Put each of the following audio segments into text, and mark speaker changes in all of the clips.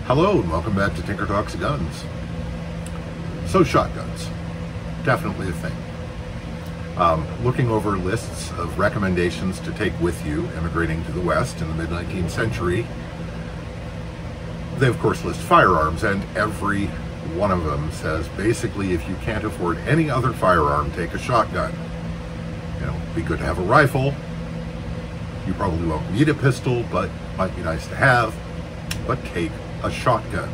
Speaker 1: Hello and welcome back to Tinker Talks Guns. So shotguns, definitely a thing. Looking over lists of recommendations to take with you immigrating to the West in the mid-19th century, they of course list firearms, and every one of them says basically if you can't afford any other firearm, take a shotgun. You know, be good to have a rifle. You probably won't need a pistol, but might be nice to have. But take a shotgun.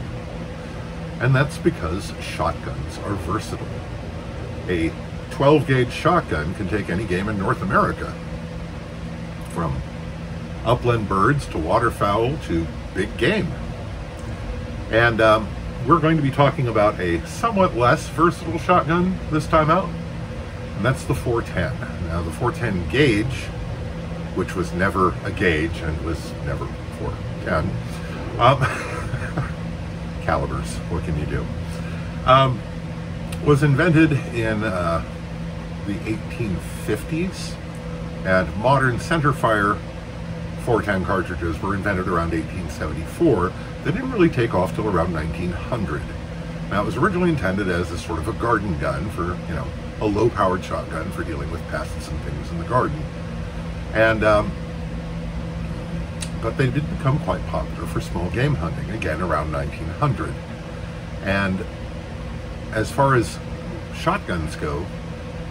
Speaker 1: And that's because shotguns are versatile. A 12-gauge shotgun can take any game in North America, from upland birds to waterfowl to big game. And we're going to be talking about a somewhat less versatile shotgun this time out, and that's the 410. Now the 410 gauge, which was never a gauge and was never 410, calibers, what can you do? Was invented in the 1850s, and modern centerfire 410 cartridges were invented around 1874. They didn't really take off till around 1900. Now, it was originally intended as a sort of a garden gun for, you know, a low-powered shotgun for dealing with pests and things in the garden. And but they did become quite popular for small game hunting, again around 1900. And as far as shotguns go,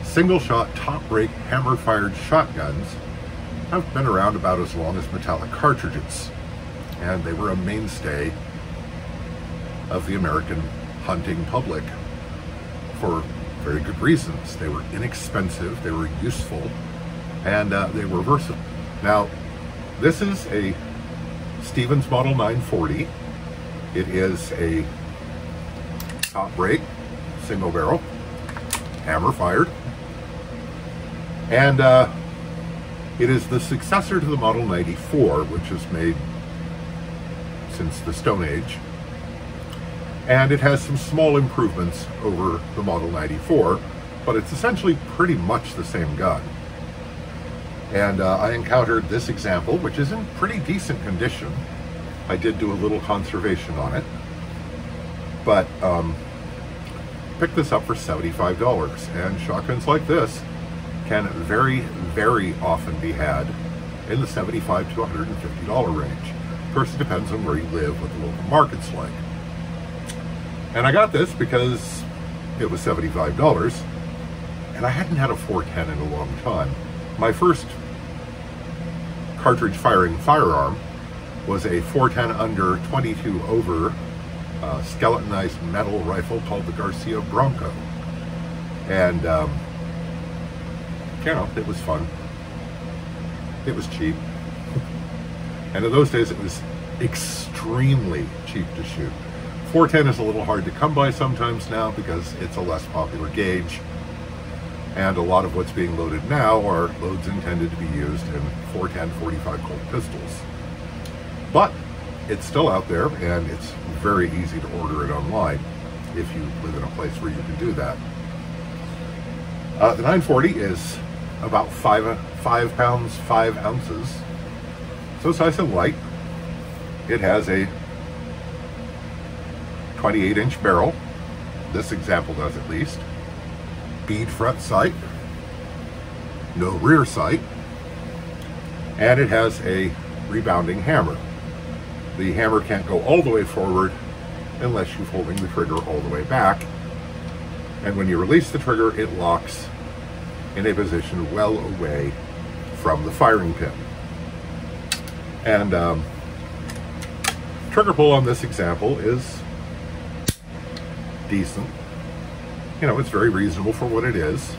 Speaker 1: single-shot, top-rake, hammer-fired shotguns have been around about as long as metallic cartridges. And they were a mainstay of the American hunting public for very good reasons. They were inexpensive, they were useful, and they were versatile. Now, this is a Stevens Model 940. It is a top rake, single barrel, hammer fired. And it is the successor to the Model 94, which is made since the Stone Age. And it has some small improvements over the Model 94, but it's essentially pretty much the same gun. And I encountered this example, which is in pretty decent condition. I did do a little conservation on it, but picked this up for $75. And shotguns like this can very, very often be had in the $75 to $150 range. Of course, it depends on where you live, what the local market's like. And I got this because it was $75, and I hadn't had a 410 in a long time. My first cartridge firing firearm was a 410 under 22 over skeletonized metal rifle called the Garcia Bronco. And you know, it was fun. It was cheap. And in those days it was extremely cheap to shoot. 410 is a little hard to come by sometimes now because it's a less popular gauge. And a lot of what's being loaded now are loads intended to be used in 410 45 Colt pistols. But it's still out there, and it's very easy to order it online if you live in a place where you can do that. The 940 is about 5 pounds, 5 ounces. So it's nice and light. It has a 28-inch barrel. This example does, at least. Bead front sight, no rear sight, and it has a rebounding hammer. The hammer can't go all the way forward unless you're holding the trigger all the way back, and when you release the trigger, it locks in a position well away from the firing pin. And trigger pull on this example is decent. You know, it's very reasonable for what it is.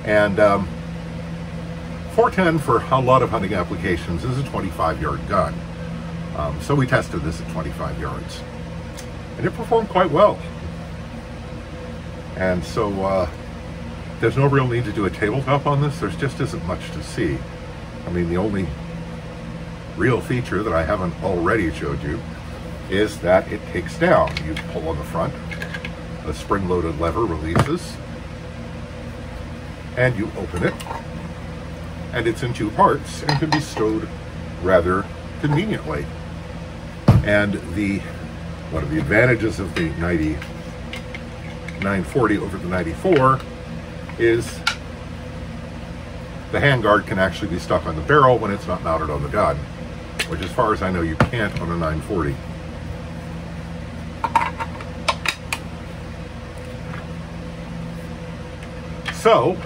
Speaker 1: And 410 for a lot of hunting applications is a 25-yard gun. So we tested this at 25 yards. And it performed quite well. And so there's no real need to do a tabletop on this. There's just isn't much to see. I mean, the only real feature that I haven't already showed you is that it takes down. You pull on the front, the spring-loaded lever releases, and you open it, and it's in 2 parts and can be stowed rather conveniently. And one of the advantages of the 940 over the 94 is the handguard can actually be stuck on the barrel when it's not mounted on the gun, which as far as I know you can't on a 940. So,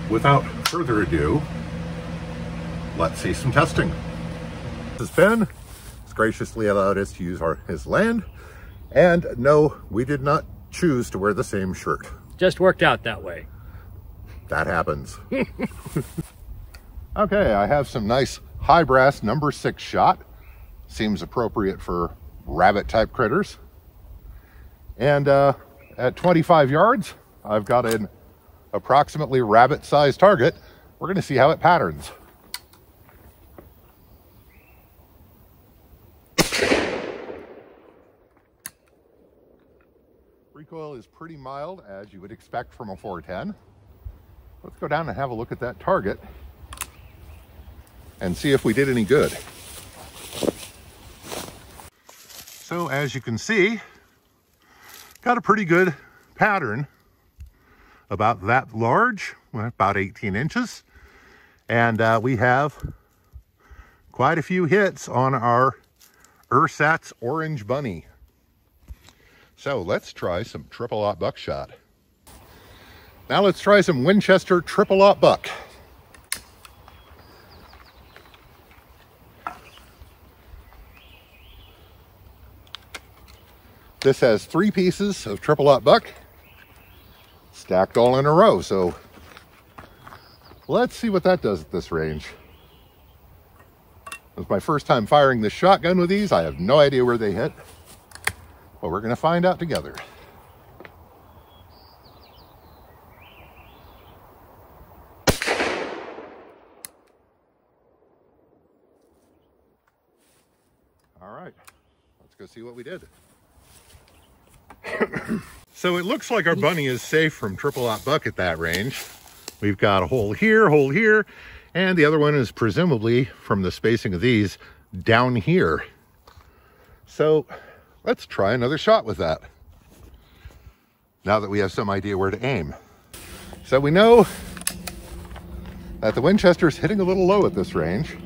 Speaker 1: without further ado, let's see some testing. This is Ben. He's graciously allowed us to use his land. And no, we did not choose to wear the same shirt.
Speaker 2: Just worked out that way.
Speaker 1: That happens. Okay, I have some nice high brass number 6 shot. Seems appropriate for rabbit type critters. And at 25 yards, I've got an approximately rabbit sized target. We're going to see how it patterns. Recoil is pretty mild, as you would expect from a 410. Let's go down and have a look at that target and see if we did any good. So as you can see, got a pretty good pattern, about that large, about 18 inches. And we have quite a few hits on our Ersatz Orange Bunny. So let's try some triple-aught buckshot. Now let's try some Winchester triple-aught buck. This has 3 pieces of triple-aught buck stacked all in a row. So let's see what that does at this range. It was my first time firing this shotgun with these. I have no idea where they hit, but we're going to find out together. All right, let's go see what we did. So it looks like our bunny is safe from triple-aught buck at that range. We've got a hole here, and the other one is presumably, from the spacing of these, down here. So let's try another shot with that, now that we have some idea where to aim. So we know that the Winchester's hitting a little low at this range.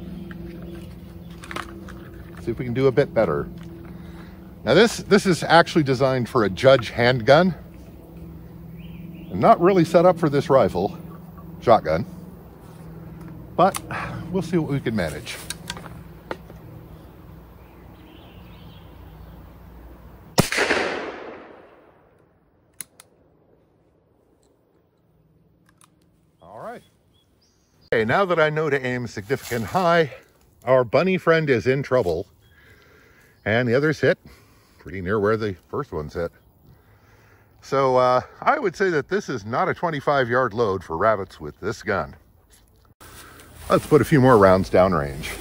Speaker 1: See if we can do a bit better. Now this is actually designed for a Judge handgun, and not really set up for this rifle, shotgun, but we'll see what we can manage. All right. Okay, now that I know to aim significant high, our bunny friend is in trouble, and the others hit pretty near where the first one's hit. So I would say that this is not a 25-yard load for rabbits with this gun. Let's put a few more rounds downrange.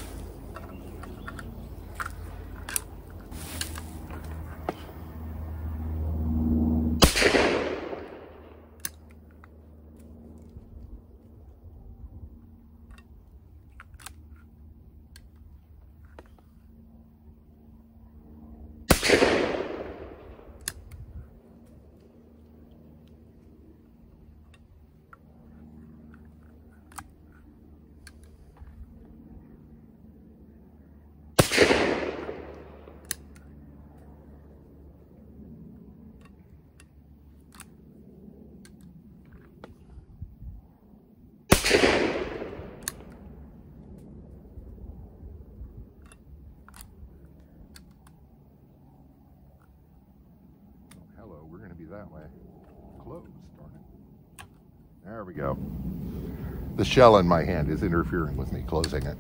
Speaker 1: We're going to be that way. Close, darn it. There we go. The shell in my hand is interfering with me closing it.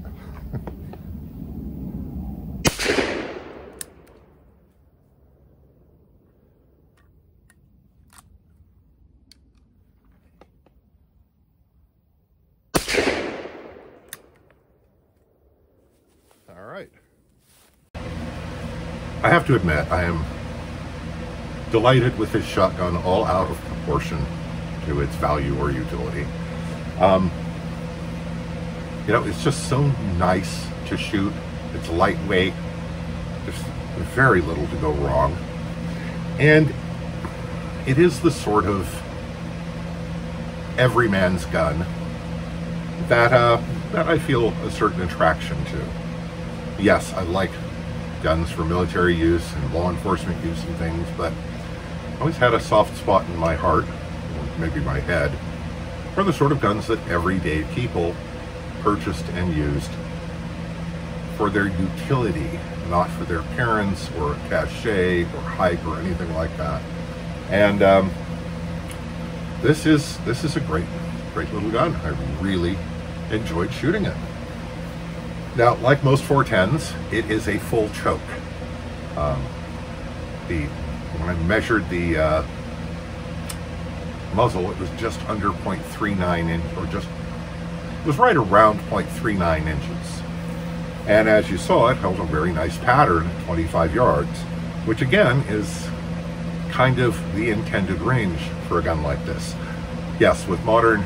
Speaker 1: All right. I have to admit, I am delighted with this shotgun, all out of proportion to its value or utility. You know, it's just so nice to shoot. It's lightweight. There's very little to go wrong. And it is the sort of everyman's gun that I feel a certain attraction to. Yes, I like guns for military use and law enforcement use and things, but I always had a soft spot in my heart, or maybe my head, for the sort of guns that everyday people purchased and used for their utility, not for their appearance or cachet or hype or anything like that. And this is a great little gun. I really enjoyed shooting it. Now, like most 410s, it is a full choke. When I measured the muzzle, it was just under 0.39 inch, or just, it was right around 0.39 inches. And as you saw, it held a very nice pattern at 25 yards, which again is kind of the intended range for a gun like this. Yes, with modern,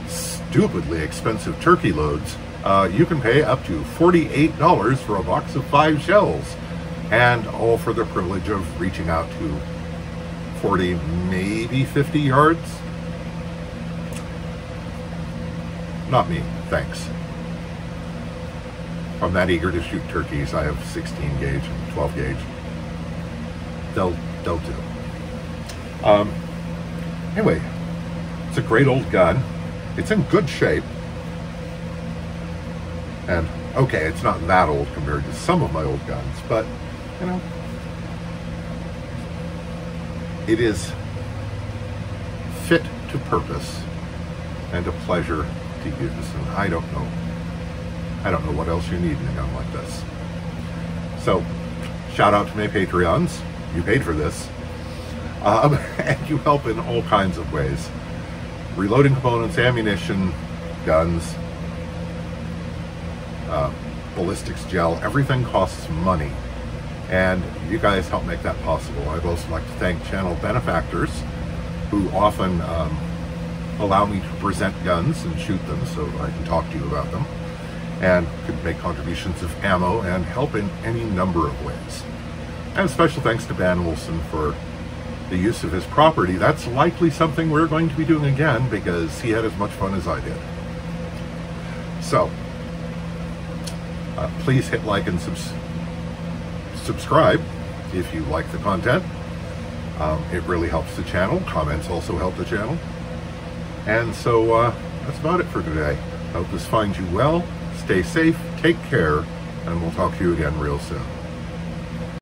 Speaker 1: stupidly expensive turkey loads, you can pay up to $48 for a box of 5 shells, and all for the privilege of reaching out to 40, maybe 50 yards. Not me, thanks. I'm that eager to shoot turkeys. I have 16 gauge and 12 gauge. They'll do. Anyway, it's a great old gun. It's in good shape. And okay, it's not that old compared to some of my old guns, but you know, it is fit to purpose and a pleasure to use. And I don't know what else you need in a gun like this. So, shout out to my Patreons. You paid for this. And you help in all kinds of ways. Reloading components, ammunition, guns, ballistics gel, everything costs money. And you guys help make that possible. I'd also like to thank channel benefactors who often allow me to present guns and shoot them so I can talk to you about them, and could make contributions of ammo and help in any number of ways. And special thanks to Ben Wilson for the use of his property. That's likely something we're going to be doing again because he had as much fun as I did. So, please hit like and subscribe if you like the content. It really helps the channel. Comments also help the channel. And so that's about it for today. I hope this finds you well. Stay safe, take care, and we'll talk to you again real soon.